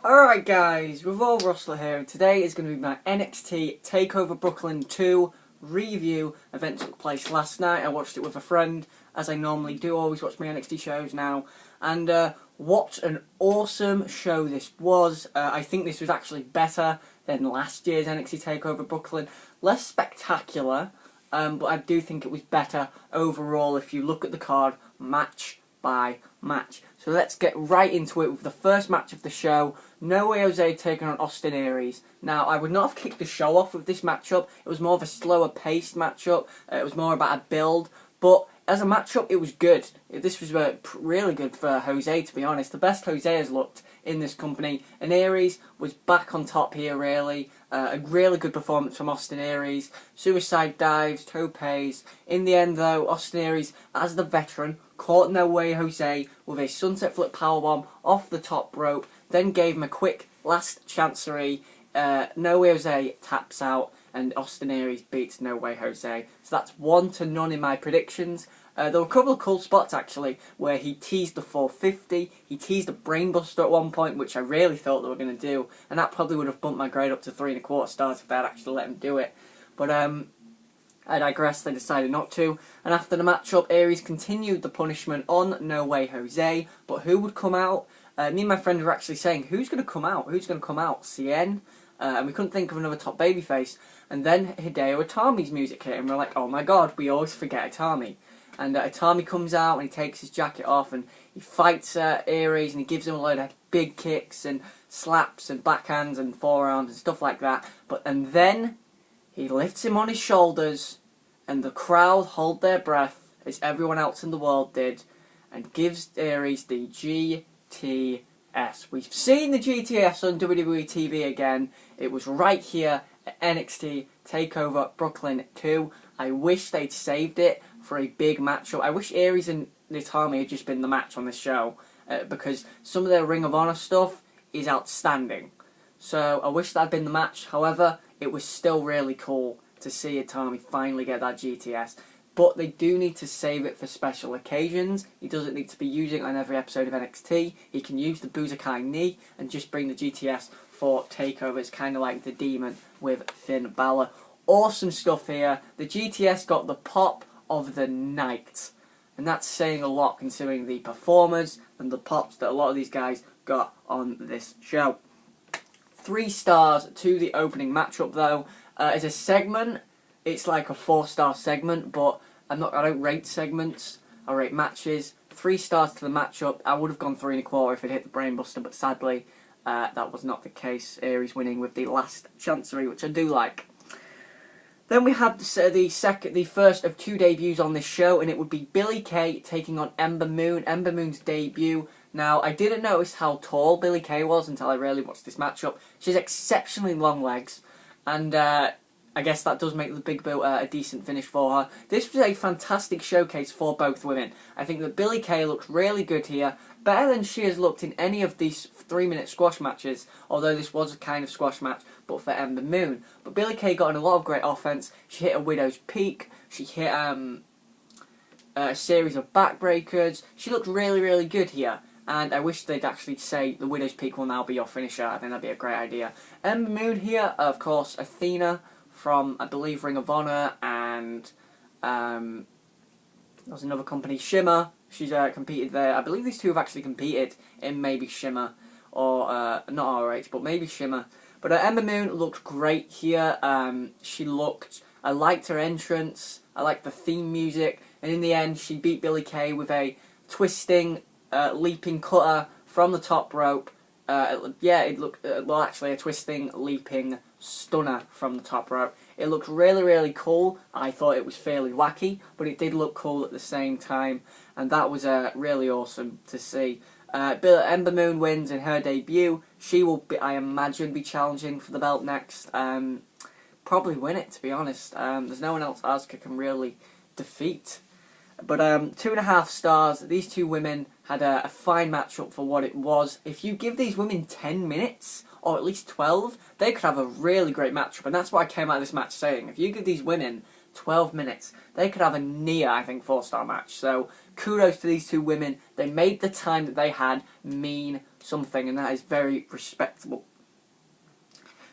Alright guys, Revolve Rustler here, and today is going to be my NXT Takeover Brooklyn 2 review. Event took place last night. I watched it with a friend, as I normally do, always watch my NXT shows now. And what an awesome show this was. I think this was actually better than last year's NXT Takeover Brooklyn. Less spectacular, but I do think it was better overall if you look at the card match by match. So let's get right into it with the first match of the show. No Way Jose taking on Austin Aries. Now, I would not have kicked the show off with this matchup. It was more of a slower paced matchup. It was more about a build. But as a matchup, it was good. This was really good for Jose, to be honest. The best Jose has looked in this company. And Aries was back on top here, really. A really good performance from Austin Aries. Suicide dives, topes. In the end, though, Austin Aries, as the veteran, caught No Way Jose with a sunset flip powerbomb off the top rope. Then gave him a quick last chancery. No Way Jose taps out, and Austin Aries beats No Way Jose. So that's 1-0 in my predictions. There were a couple of cool spots actually where he teased the 450, he teased a brainbuster at one point, which I really thought they were going to do, and that probably would have bumped my grade up to 3.25 stars if they had actually let him do it. But I digress, they decided not to, and after the matchup, Aries continued the punishment on No Way Jose, but who would come out? Me and my friend were actually saying, who's going to come out? Who's going to come out? Cien? And we couldn't think of another top babyface. And then Hideo Itami's music hit, and we're like, oh my god, we always forget Itami. And Itami comes out, and he takes his jacket off, and he fights Aries, and he gives him a load of big kicks, and slaps, and backhands, and forearms, and stuff like that. And then he lifts him on his shoulders, and the crowd hold their breath, as everyone else in the world did, and gives Aries the GTS. We've seen the GTS on WWE TV again. It was right here at NXT Takeover Brooklyn 2. I wish they'd saved it for a big matchup. I wish Aries and Itami had just been the match on this show, because some of their Ring of Honor stuff is outstanding. So I wish that had been the match. However, it was still really cool to see Itami finally get that GTS. But they do need to save it for special occasions. He doesn't need to be using it on every episode of NXT. He can use the Budokai knee and just bring the GTS for TakeOver. It's kind of like the Demon with Finn Balor. Awesome stuff here. The GTS got the pop of the night. And that's saying a lot considering the performers and the pops that a lot of these guys got on this show. 3 stars to the opening matchup though. As a segment, it's like a 4-star segment, but I don't rate segments, I rate matches. 3 stars to the matchup. I would have gone 3.25 if it hit the brainbuster, but sadly that was not the case. Aries winning with the last chancery, which I do like. Then we had the first of 2 debuts on this show, and it would be Billie Kay taking on Ember Moon. Ember Moon's debut. Now, I didn't notice how tall Billie Kay was until I really watched this matchup. She has exceptionally long legs, and I guess that does make the Big Boot a decent finish for her. This was a fantastic showcase for both women. I think that Billie Kay looked really good here, better than she has looked in any of these 3-minute squash matches, although this was a kind of squash match, but for Ember Moon. But Billie Kay got in a lot of great offense. She hit a Widow's Peak, she hit a series of backbreakers. She looked really, really good here. And I wish they'd actually say the Widow's Peak will now be your finisher. I think that'd be a great idea. Ember Moon here, of course, Athena from, I believe, Ring of Honor, and there was another company, Shimmer. She's competed there. I believe these two have actually competed in maybe Shimmer, or not RH, but maybe Shimmer. But Ember Moon looked great here. I liked her entrance, I liked the theme music, and in the end she beat Billie Kay with a twisting, leaping cutter from the top rope. It looked, well actually a twisting, leaping stunner from the top rope. It looked really, really cool. I thought it was fairly wacky, but it did look cool at the same time, and that was really awesome to see. Ember Moon wins in her debut. She will, I imagine, be challenging for the belt next. Probably win it, to be honest. There's no one else Asuka can really defeat. But 2.5 stars. These two women had a fine matchup for what it was. If you give these women 10 minutes, or at least 12, they could have a really great matchup. And that's what I came out of this match saying. If you give these women 12 minutes, they could have a near, I think, 4-star match. So kudos to these two women. They made the time that they had mean something, and that is very respectable.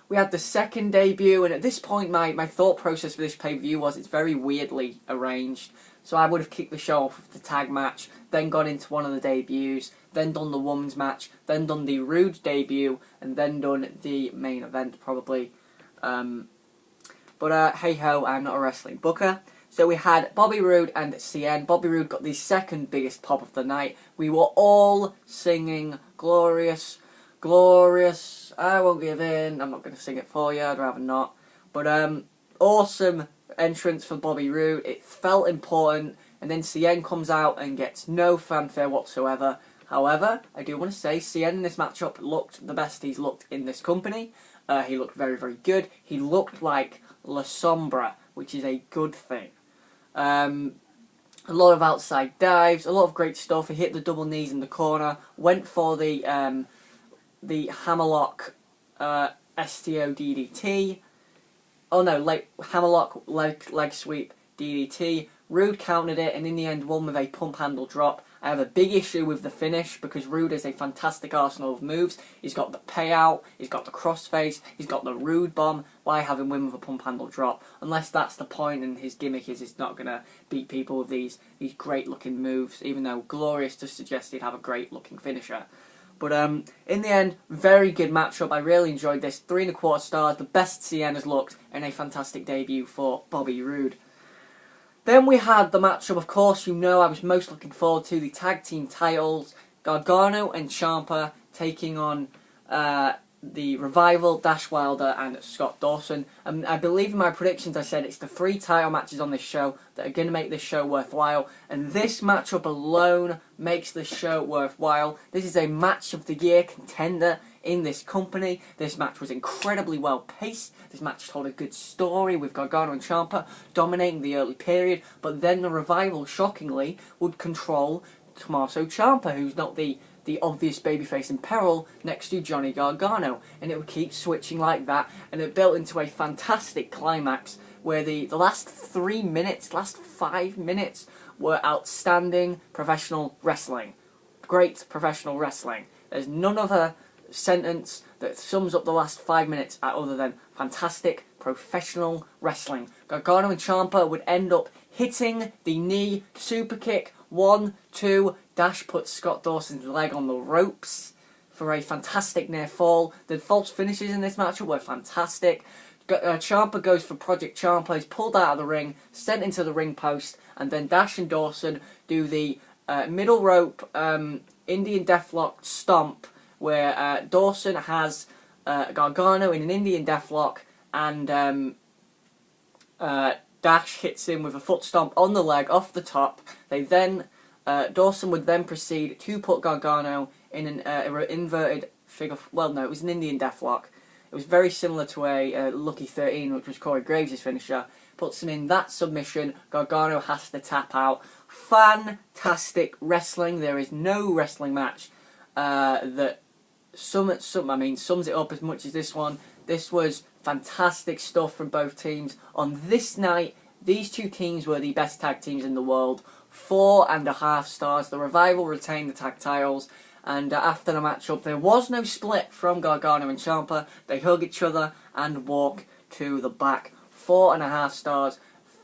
We had the second debut, and at this point my thought process for this pay-per-view was it's very weirdly arranged. So I would have kicked the show off with the tag match, then gone into one of the debuts, then done the women's match, then done the Roode debut, and then done the main event probably. But hey ho, I'm not a wrestling booker. So we had Bobby Roode and CN. Bobby Roode got the second biggest pop of the night. We were all singing "Glorious, Glorious, I won't give in." I'm not going to sing it for you, I'd rather not. But awesome entrance for Bobby Roode. It felt important, and then CN comes out and gets no fanfare whatsoever. However, I do want to say CN in this matchup looked the best he's looked in this company. He looked very, very good. He looked like La Sombra, which is a good thing. A lot of outside dives, a lot of great stuff. He hit the double knees in the corner, went for the hammerlock STO DDT. Oh no, hammerlock leg sweep DDT. Roode countered it, and in the end won with a pump handle drop. I have a big issue with the finish because Roode is a fantastic arsenal of moves. He's got the payout, he's got the crossface, he's got the Roode bomb. Why have him win with a pump handle drop? Unless that's the point and his gimmick is he's not going to beat people with these great looking moves, even though Glorious does suggest he'd have a great looking finisher. But in the end, very good matchup. I really enjoyed this. 3.25 stars, the best CN has looked, and a fantastic debut for Bobby Roode. Then we had the matchup, of course, you know I was most looking forward to, the tag team titles. Gargano and Ciampa taking on the Revival, Dash Wilder and Scott Dawson. I believe in my predictions I said it's the 3 title matches on this show that are going to make this show worthwhile. And this matchup alone makes this show worthwhile. This is a match of the year contender in this company. This match was incredibly well paced. This match told a good story with Gargano and Ciampa dominating the early period. But then the Revival, shockingly, would control Tommaso Ciampa, who's not the obvious babyface in peril next to Johnny Gargano, and it would keep switching like that, and it built into a fantastic climax where the last 3 minutes, last 5 minutes were outstanding professional wrestling. Great professional wrestling. There's none other sentence that sums up the last 5 minutes other than fantastic professional wrestling. Gargano and Ciampa would end up hitting the knee super kick. 1, 2, Dash puts Scott Dawson's leg on the ropes for a fantastic near fall. The false finishes in this matchup were fantastic. Ciampa goes for Project Ciampa, he's pulled out of the ring, sent into the ring post, and then Dash and Dawson do the middle rope Indian Deathlock stomp, where Dawson has Gargano in an Indian Deathlock, and Dash hits him with a foot stomp on the leg off the top. They then Dawson would then proceed to put Gargano in an inverted figure. Well, no, it was an Indian Deathlock. It was very similar to a Lucky 13, which was Corey Graves' finisher. Puts him in that submission. Gargano has to tap out. Fantastic wrestling. There is no wrestling match that sums it up as much as this one. This was fantastic stuff from both teams. On this night, these two teams were the best tag teams in the world. 4.5 stars. The Revival retained the tag titles. And after the matchup, there was no split from Gargano and Ciampa. They hug each other and walk to the back. 4.5 stars.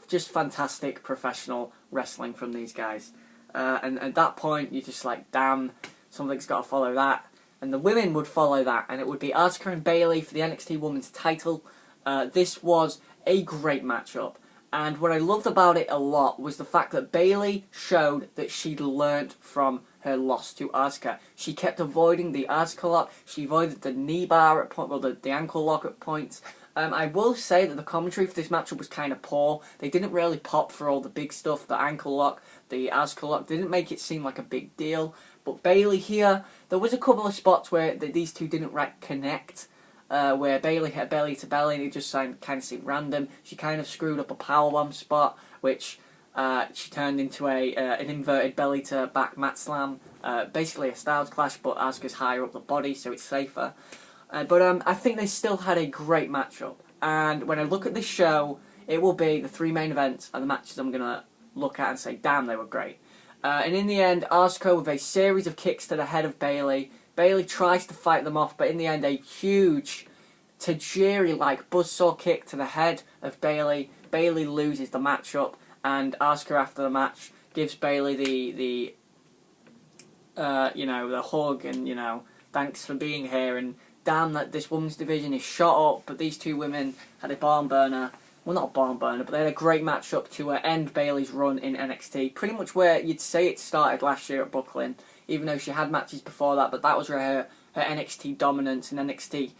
Just fantastic professional wrestling from these guys. And at that point, you're just like, damn, something's got to follow that. And the women would follow that, and it would be Asuka and Bayley for the NXT Women's title. This was a great matchup, and what I loved about it a lot was the fact that Bayley showed that she'd learnt from her loss to Asuka. She kept avoiding the Asuka lock, she avoided the knee bar at point, well, the ankle lock at points. I will say that the commentary for this matchup was kind of poor. They didn't really pop for all the big stuff, the ankle lock, the Asuka lock. They didn't make it seem like a big deal. But Bayley here, there was a couple of spots where these two didn't connect, where Bayley hit belly to belly and it just kind of seemed random. She kind of screwed up a powerbomb spot, which she turned into an inverted belly to back mat slam. Basically a Styles Clash, but Asuka's higher up the body, so it's safer. But I think they still had a great matchup. And when I look at this show, it will be the 3 main events and the matches I'm going to look at and say, damn, they were great. And in the end, Asuka with a series of kicks to the head of Bayley Bayley tries to fight them off, but in the end, a huge Tajiri-like buzzsaw kick to the head of Bayley. Bayley loses the matchup, and Asuka after the match gives Bayley the hug and thanks for being here, and damn that this women's division is shot up. But these two women had a barn burner. Well, not a barn burner, but they had a great matchup to end Bayley's run in NXT. Pretty much where you'd say it started last year at Brooklyn, even though she had matches before that, but that was where her NXT dominance and NXT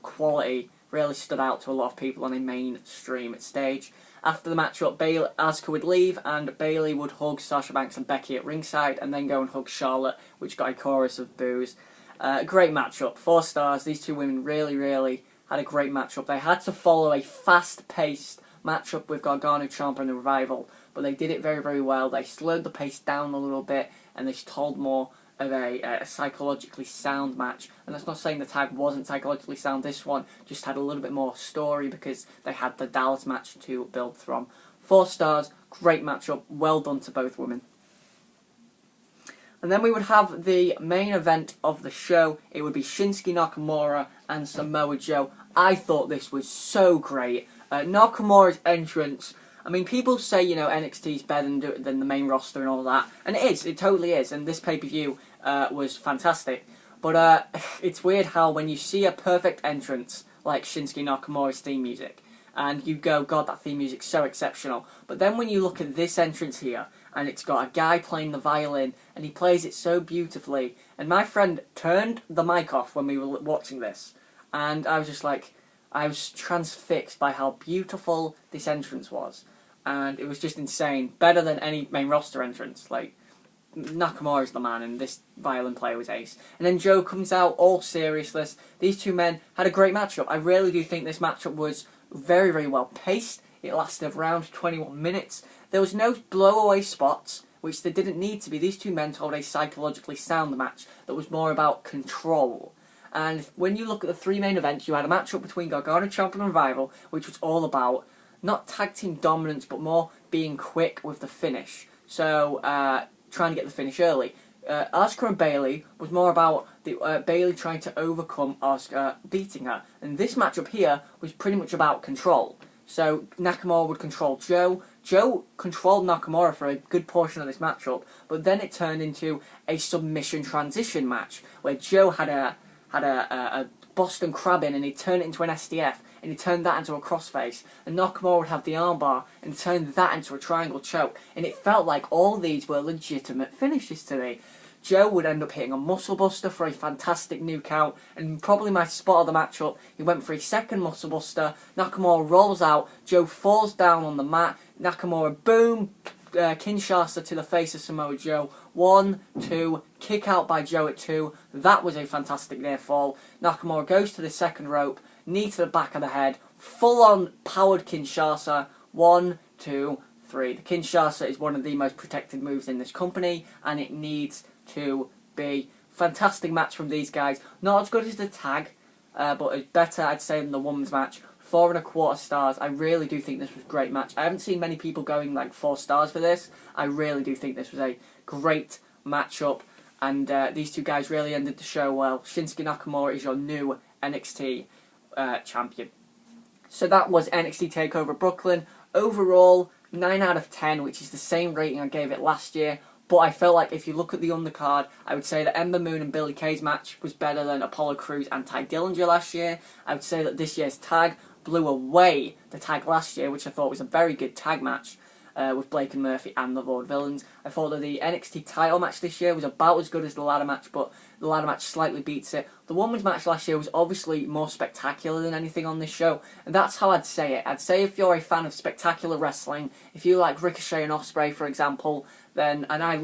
quality really stood out to a lot of people on a mainstream stage. After the matchup, Asuka would leave, and Bayley would hug Sasha Banks and Becky at ringside, and then go and hug Charlotte, which got a chorus of boos. Great matchup, 4 stars. These two women really had a great matchup. They had to follow a fast-paced matchup with Gargano, Ciampa and the Revival, but they did it very well. They slowed the pace down a little bit, and they told more of a psychologically sound match. And that's not saying the tag wasn't psychologically sound. This one just had a little bit more story because they had the Dallas match to build from. 4 stars, great matchup, well done to both women. And then we would have the main event of the show. It would be Shinsuke Nakamura and Samoa Joe. I thought this was so great. Nakamura's entrance, I mean, people say, NXT is better than the main roster and all that. And it is, it totally is. And this pay-per-view was fantastic. But it's weird how when you see a perfect entrance, like Shinsuke Nakamura's theme music, and you go, God, that theme music's so exceptional. But then when you look at this entrance here, and it's got a guy playing the violin, and he plays it so beautifully. And my friend turned the mic off when we were watching this, and I was just like, I was transfixed by how beautiful this entrance was. And it was just insane. Better than any main roster entrance. Like, Nakamura's the man, and this violin player was ace. And then Joe comes out, all seriousness. These two men had a great matchup. I really do think this matchup was very well paced. It lasted around 21 minutes. There was no blow-away spots, which there didn't need to be. These two men told a psychologically sound match that was more about control. And when you look at the 3 main events, you had a matchup between Gargano, Ciampa and Revival, which was all about not tag team dominance, but more being quick with the finish. So, trying to get the finish early. Asuka and Bayley was more about Bayley trying to overcome Asuka beating her. And this matchup here was pretty much about control. So Nakamura would control Joe. Joe controlled Nakamura for a good portion of this matchup, but then it turned into a submission transition match where Joe had a Boston Crab in, and he turned it into an SDF, and he turned that into a crossface, and Nakamura would have the armbar and turned that into a triangle choke, and it felt like all these were legitimate finishes to me. Joe would end up hitting a muscle buster for a fantastic new count, and probably my spot of the matchup, he went for a second muscle buster, Nakamura rolls out, Joe falls down on the mat, Nakamura, boom, Kinshasa to the face of Samoa Joe, 1, 2, kick out by Joe at 2, that was a fantastic near fall. Nakamura goes to the second rope, knee to the back of the head, full on powered Kinshasa, 1, 2, 3. The Kinshasa is one of the most protected moves in this company, and it needs to be. Fantastic match from these guys. Not as good as the tag, but it's better, I'd say, than the women's match. 4.25 stars. I really do think this was a great match. I haven't seen many people going like 4 stars for this. I really do think this was a great matchup, and these two guys really ended the show well. Shinsuke Nakamura is your new NXT champion. So that was NXT Takeover Brooklyn. Overall, 9 out of 10, which is the same rating I gave it last year. But I felt like if you look at the undercard, I would say that Ember Moon and Billie Kay's match was better than Apollo Crews and Ty Dillinger last year. I would say that this year's tag blew away the tag last year, which I thought was a very good tag match with Blake and Murphy and the Vaudevillains. I thought that the NXT title match this year was about as good as the ladder match, but the ladder match slightly beats it. The women's match last year was obviously more spectacular than anything on this show, and that's how I'd say it. I'd say if you're a fan of spectacular wrestling, if you like Ricochet and Ospreay, for example, then, and I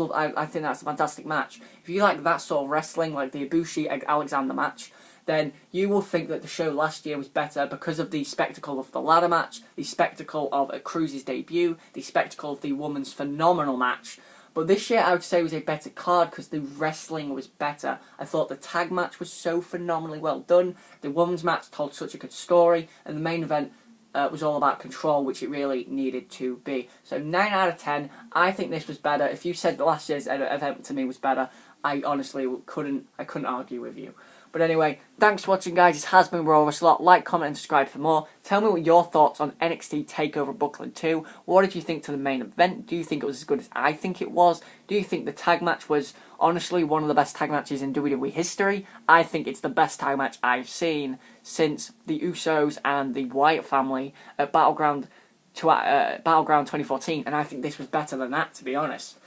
think that's a fantastic match. If you like that sort of wrestling, like the Ibushi-Alexander match, then you will think that the show last year was better because of the spectacle of the ladder match, the spectacle of Cruz's debut, the spectacle of the women's phenomenal match. But this year I would say was a better card because the wrestling was better. I thought the tag match was so phenomenally well done, the women's match told such a good story, and the main event was all about control, which it really needed to be. So 9 out of 10, I think this was better. If you said the last year's event to me was better, I honestly couldn't argue with you. But anyway, thanks for watching, guys. This has been Raw Wrestler. Like, comment, and subscribe for more. Tell me what your thoughts on NXT Takeover Brooklyn 2. What did you think to the main event? Do you think it was as good as I think it was? Do you think the tag match was honestly one of the best tag matches in WWE history? I think it's the best tag match I've seen since the Usos and the Wyatt family at Battleground 2014, and I think this was better than that, to be honest.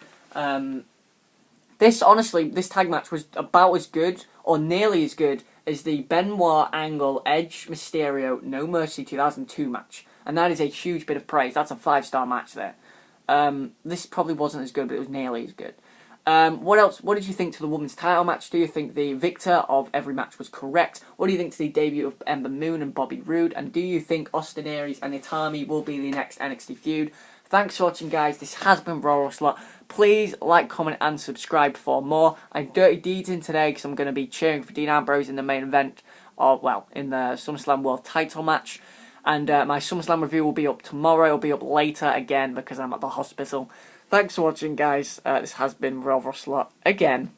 This tag match was about as good, or nearly as good, as the Benoit Angle Edge Mysterio No Mercy 2002 match. And that is a huge bit of praise. That's a 5-star match there. This probably wasn't as good, but it was nearly as good. What else? What did you think to the women's title match? Do you think the victor of every match was correct? What do you think to the debut of Ember Moon and Bobby Roode? And do you think Austin Aries and Itami will be the next NXT feud? Thanks for watching, guys. This has been Raw Wrestler. Please like, comment, and subscribe for more. I have Dirty Deeds in today because I'm going to be cheering for Dean Ambrose in the main event, in the SummerSlam World Title match. And my SummerSlam review will be up tomorrow. It'll be up later again because I'm at the hospital. Thanks for watching, guys. This has been Raw Wrestler again.